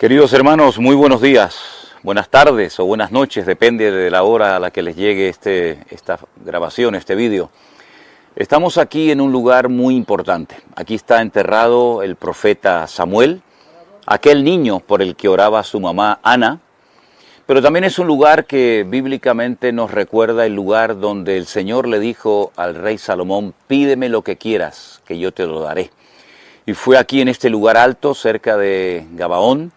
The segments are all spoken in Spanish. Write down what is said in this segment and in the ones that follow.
Queridos hermanos, muy buenos días, buenas tardes o buenas noches, depende de la hora a la que les llegue esta grabación, este vídeo. Estamos aquí en un lugar muy importante. Aquí está enterrado el profeta Samuel, aquel niño por el que oraba su mamá Ana, pero también es un lugar que bíblicamente nos recuerda el lugar donde el Señor le dijo al rey Salomón: pídeme lo que quieras, que yo te lo daré. Y fue aquí en este lugar alto, cerca de Gabaón,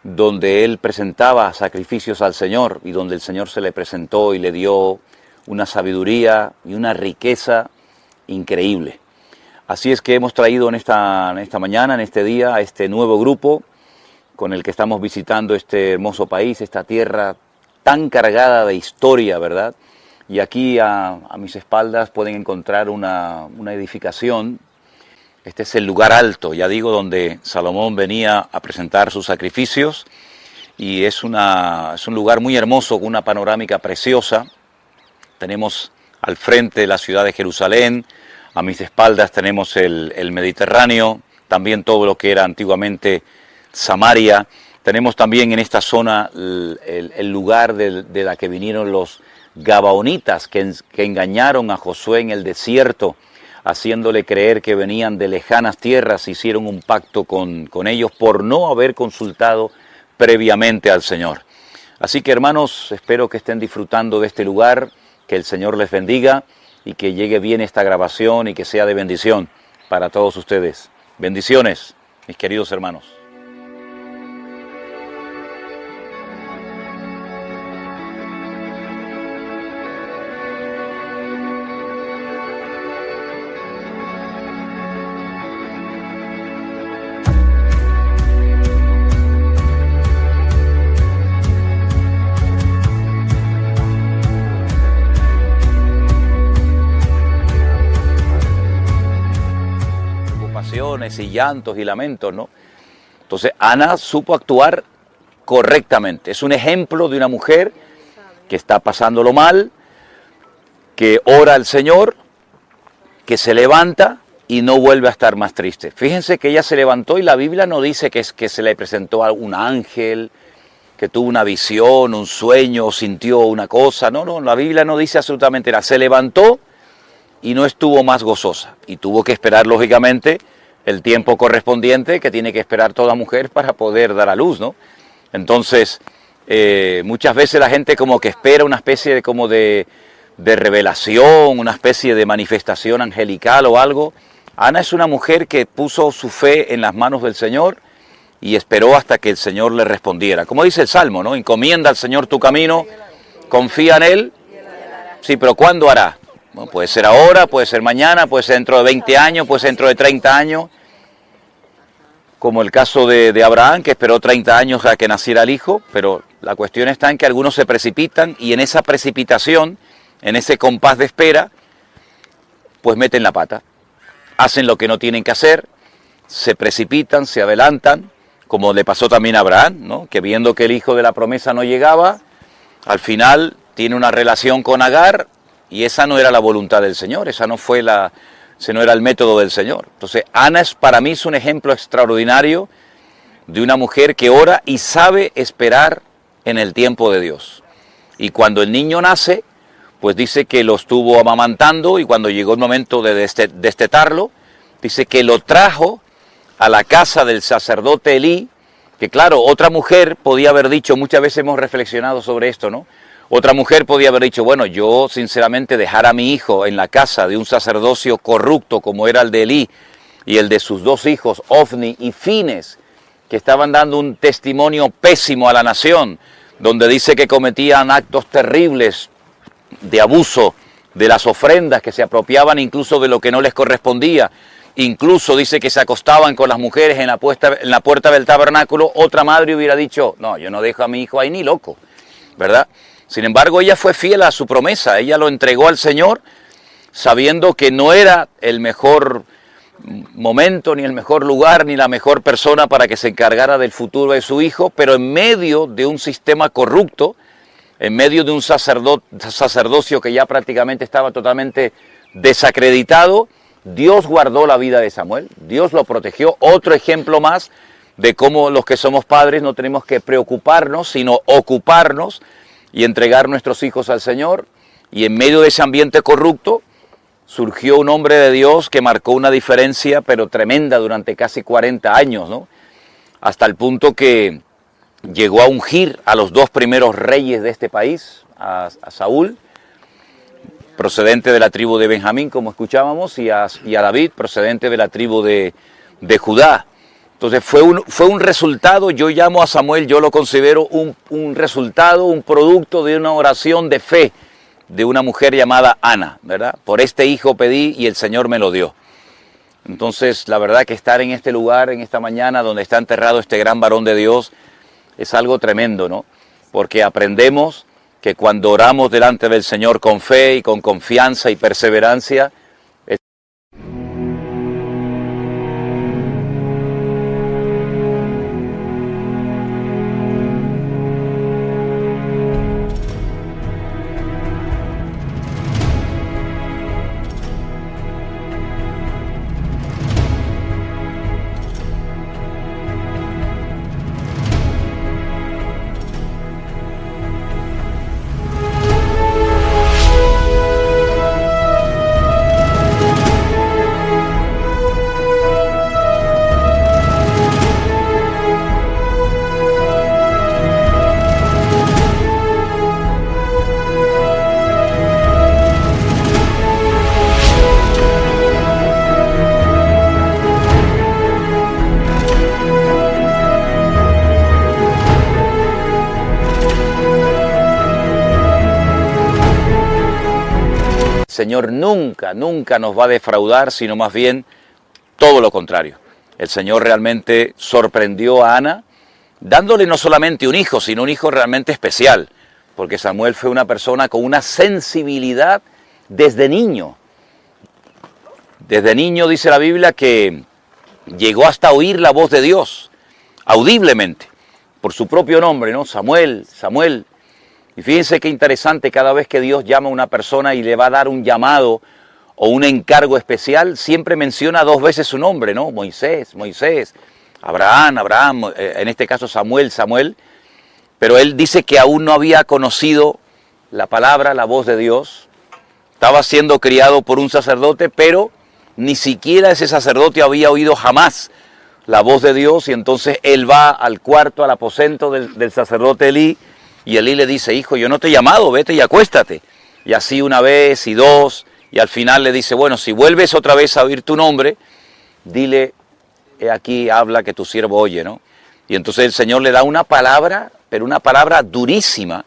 donde él presentaba sacrificios al Señor y donde el Señor se le presentó y le dio una sabiduría y una riqueza increíble. Así es que hemos traído en esta mañana, en este día, a este nuevo grupo con el que estamos visitando este hermoso país, esta tierra tan cargada de historia, ¿verdad? Y aquí a mis espaldas pueden encontrar una edificación. Este es el lugar alto, ya digo, donde Salomón venía a presentar sus sacrificios, y es un lugar muy hermoso, con una panorámica preciosa. Tenemos al frente la ciudad de Jerusalén, a mis espaldas tenemos el Mediterráneo, también todo lo que era antiguamente Samaria. Tenemos también en esta zona el lugar de la que vinieron los gabaonitas que engañaron a Josué en el desierto, haciéndole creer que venían de lejanas tierras. Hicieron un pacto con ellos por no haber consultado previamente al Señor. Así que, hermanos, espero que estén disfrutando de este lugar, que el Señor les bendiga y que llegue bien esta grabación y que sea de bendición para todos ustedes. Bendiciones, mis queridos hermanos. Y llantos y lamentos, ¿no? Entonces Ana supo actuar correctamente. Es un ejemplo de una mujer que está pasándolo mal, que ora al Señor, que se levanta y no vuelve a estar más triste. Fíjense que ella se levantó y la Biblia no dice que se le presentó a un ángel, que tuvo una visión, un sueño, sintió una cosa. No, la Biblia no dice absolutamente nada. Se levantó y no estuvo más gozosa. Y tuvo que esperar, lógicamente, el tiempo correspondiente que tiene que esperar toda mujer para poder dar a luz, ¿no? Entonces, muchas veces la gente como que espera una especie de revelación, una especie de manifestación angelical o algo. Ana es una mujer que puso su fe en las manos del Señor y esperó hasta que el Señor le respondiera. Como dice el Salmo, ¿no? Encomienda al Señor tu camino, confía en Él. Sí, pero ¿cuándo hará? Bueno, puede ser ahora, puede ser mañana, puede ser dentro de 20 años, puede ser dentro de 30 años, como el caso de Abraham, que esperó 30 años a que naciera el hijo, pero la cuestión está en que algunos se precipitan y en esa precipitación, en ese compás de espera, pues meten la pata, hacen lo que no tienen que hacer, se precipitan, se adelantan, como le pasó también a Abraham, ¿no? Que viendo que el hijo de la promesa no llegaba, al final tiene una relación con Agar. Y esa no era la voluntad del Señor, ese no era el método del Señor. Entonces, Ana para mí es un ejemplo extraordinario de una mujer que ora y sabe esperar en el tiempo de Dios. Y cuando el niño nace, pues dice que lo estuvo amamantando, y cuando llegó el momento de destetarlo, dice que lo trajo a la casa del sacerdote Elí, que claro, otra mujer podía haber dicho, muchas veces hemos reflexionado sobre esto, ¿no? Otra mujer podía haber dicho, bueno, yo sinceramente dejar a mi hijo en la casa de un sacerdocio corrupto como era el de Elí y el de sus dos hijos, Ofni y Fines, que estaban dando un testimonio pésimo a la nación, donde dice que cometían actos terribles de abuso de las ofrendas, que se apropiaban incluso de lo que no les correspondía. Incluso dice que se acostaban con las mujeres en la puerta del tabernáculo. Otra madre hubiera dicho, no, yo no dejo a mi hijo ahí ni loco, ¿verdad? Sin embargo, ella fue fiel a su promesa, ella lo entregó al Señor, sabiendo que no era el mejor momento, ni el mejor lugar, ni la mejor persona para que se encargara del futuro de su hijo, pero en medio de un sistema corrupto, en medio de un sacerdocio que ya prácticamente estaba totalmente desacreditado, Dios guardó la vida de Samuel, Dios lo protegió. Otro ejemplo más de cómo los que somos padres no tenemos que preocuparnos, sino ocuparnos y entregar nuestros hijos al Señor. Y en medio de ese ambiente corrupto surgió un hombre de Dios que marcó una diferencia, pero tremenda, durante casi 40 años, ¿no? Hasta el punto que llegó a ungir a los dos primeros reyes de este país, a Saúl, procedente de la tribu de Benjamín, como escuchábamos, y a David, procedente de la tribu de Judá. Entonces fue un resultado, yo llamo a Samuel, yo lo considero un resultado, un producto de una oración de fe de una mujer llamada Ana, ¿verdad? Por este hijo pedí y el Señor me lo dio. Entonces, la verdad que estar en este lugar, en esta mañana, donde está enterrado este gran varón de Dios, es algo tremendo, ¿no? Porque aprendemos que cuando oramos delante del Señor con fe y con confianza y perseverancia, el Señor nunca nos va a defraudar, sino más bien todo lo contrario. El Señor realmente sorprendió a Ana, dándole no solamente un hijo, sino un hijo realmente especial, porque Samuel fue una persona con una sensibilidad desde niño. Desde niño dice la Biblia que llegó hasta oír la voz de Dios, audiblemente, por su propio nombre, ¿no? Samuel, Samuel. Y fíjense qué interesante, cada vez que Dios llama a una persona y le va a dar un llamado o un encargo especial, siempre menciona dos veces su nombre, ¿no? Moisés, Moisés, Abraham, Abraham, en este caso Samuel, Samuel. Pero él dice que aún no había conocido la palabra, la voz de Dios. Estaba siendo criado por un sacerdote, pero ni siquiera ese sacerdote había oído jamás la voz de Dios. Y entonces él va al cuarto, al aposento del sacerdote Elí, y Elí le dice: hijo, yo no te he llamado, vete y acuéstate. Y así una vez y dos, y al final le dice: bueno, si vuelves otra vez a oír tu nombre, dile, he aquí, habla que tu siervo oye, ¿no? Y entonces el Señor le da una palabra, pero una palabra durísima,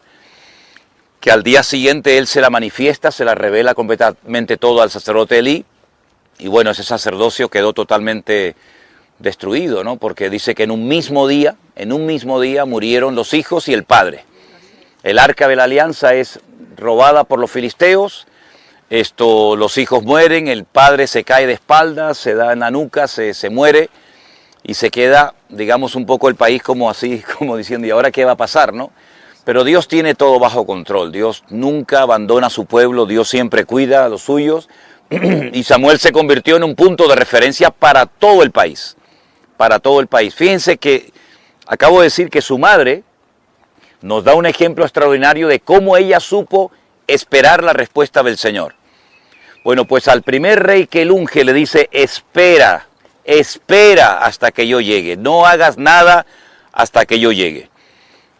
que al día siguiente él se la manifiesta, se la revela completamente todo al sacerdote Elí, y bueno, ese sacerdocio quedó totalmente destruido, ¿no? Porque dice que en un mismo día murieron los hijos y el padre. El arca de la alianza es robada por los filisteos, los hijos mueren, el padre se cae de espaldas, se da en la nuca, se muere, y se queda, digamos, un poco el país como así, como diciendo, ¿y ahora qué va a pasar, no? Pero Dios tiene todo bajo control, Dios nunca abandona a su pueblo, Dios siempre cuida a los suyos, y Samuel se convirtió en un punto de referencia para todo el país, para todo el país. Fíjense que acabo de decir que su madre nos da un ejemplo extraordinario de cómo ella supo esperar la respuesta del Señor. Bueno, pues al primer rey que él unge le dice: espera hasta que yo llegue, no hagas nada hasta que yo llegue.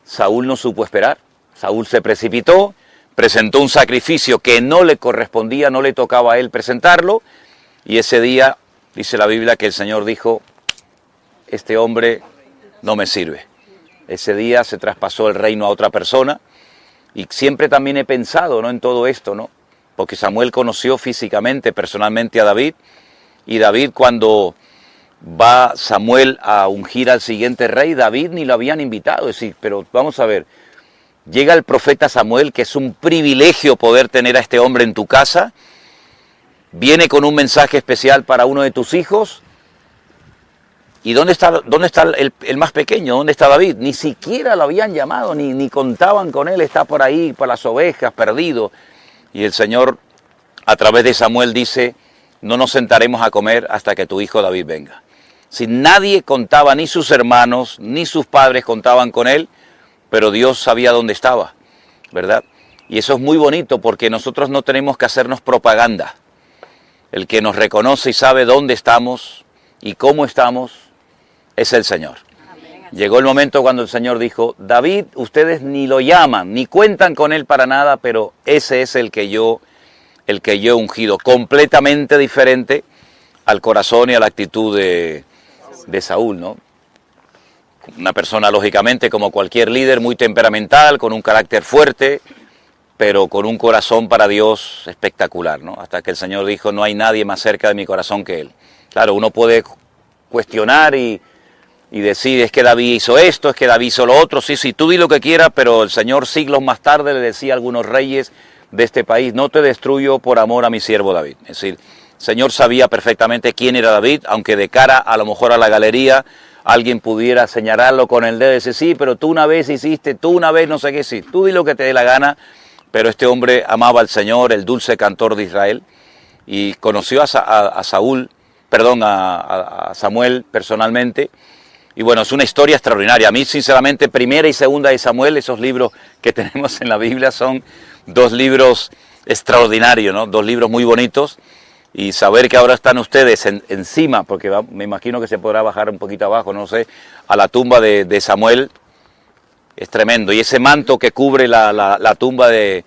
Saúl no supo esperar, Saúl se precipitó, presentó un sacrificio que no le correspondía, no le tocaba a él presentarlo, y ese día dice la Biblia que el Señor dijo: este hombre no me sirve. Ese día se traspasó el reino a otra persona, y siempre también he pensado, ¿no?, en todo esto, ¿no? Porque Samuel conoció físicamente, personalmente a David, y David, cuando va Samuel a ungir al siguiente rey, David ni lo habían invitado. Es decir, pero vamos a ver, llega el profeta Samuel, que es un privilegio poder tener a este hombre en tu casa, viene con un mensaje especial para uno de tus hijos. ¿Y dónde está el más pequeño? ¿Dónde está David? Ni siquiera lo habían llamado, ni contaban con él, está por ahí, por las ovejas, perdido. Y el Señor, a través de Samuel, dice: no nos sentaremos a comer hasta que tu hijo David venga. Si nadie contaba, ni sus hermanos, ni sus padres contaban con él, pero Dios sabía dónde estaba, ¿verdad? Y eso es muy bonito porque nosotros no tenemos que hacernos propaganda. El que nos reconoce y sabe dónde estamos y cómo estamos es el Señor. Llegó el momento cuando el Señor dijo, David, ustedes ni lo llaman, ni cuentan con él para nada, pero ese es el que yo he ungido, completamente diferente al corazón y a la actitud de Saúl, ¿no? Una persona, lógicamente, como cualquier líder, muy temperamental, con un carácter fuerte, pero con un corazón para Dios espectacular, ¿no? Hasta que el Señor dijo, no hay nadie más cerca de mi corazón que Él. Claro, uno puede cuestionar y decir, es que David hizo esto, es que David hizo lo otro, sí, tú di lo que quieras, pero el Señor siglos más tarde le decía a algunos reyes de este país, no te destruyo por amor a mi siervo David. Es decir, el Señor sabía perfectamente quién era David, aunque de cara a lo mejor a la galería alguien pudiera señalarlo con el dedo y decir, sí, pero tú una vez hiciste, tú una vez no sé qué, sí, tú di lo que te dé la gana, pero este hombre amaba al Señor, el dulce cantor de Israel, y conoció a Samuel personalmente. Y bueno, es una historia extraordinaria. A mí, sinceramente, Primera y Segunda de Samuel, esos libros que tenemos en la Biblia, son dos libros extraordinarios, ¿no? Dos libros muy bonitos. Y saber que ahora están ustedes encima, porque me imagino que se podrá bajar un poquito abajo, no sé, a la tumba de Samuel, es tremendo. Y ese manto que cubre la tumba de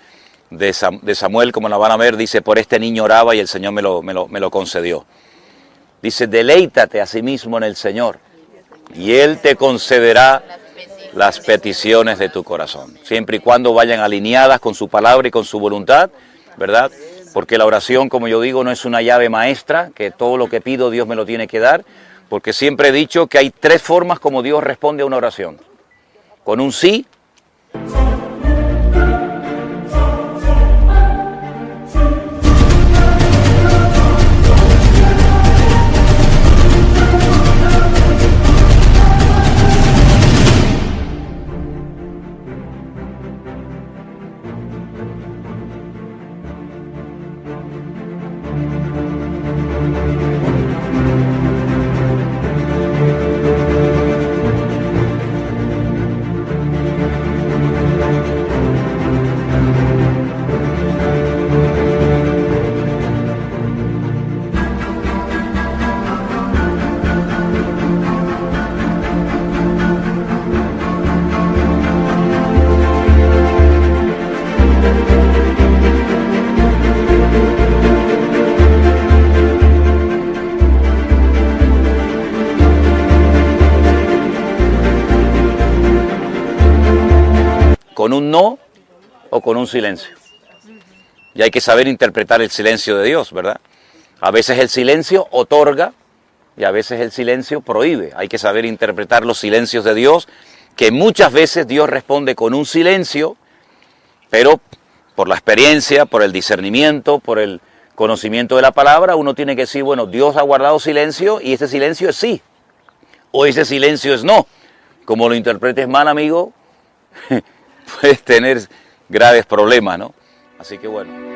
Samuel, como la van a ver, dice, por este niño oraba y el Señor me lo concedió. Dice, deleítate a sí mismo en el Señor y Él te concederá las peticiones de tu corazón, siempre y cuando vayan alineadas con su palabra y con su voluntad, ¿verdad? Porque la oración, como yo digo, no es una llave maestra, que todo lo que pido Dios me lo tiene que dar, porque siempre he dicho que hay tres formas como Dios responde a una oración. Con un sí, con un no o con un silencio. Y hay que saber interpretar el silencio de Dios, ¿verdad? A veces el silencio otorga y a veces el silencio prohíbe. Hay que saber interpretar los silencios de Dios, que muchas veces Dios responde con un silencio, pero por la experiencia, por el discernimiento, por el conocimiento de la palabra, uno tiene que decir, bueno, Dios ha guardado silencio y ese silencio es sí, o ese silencio es no. Como lo interpretes mal, amigo, puedes tener graves problemas, ¿no? Así que bueno.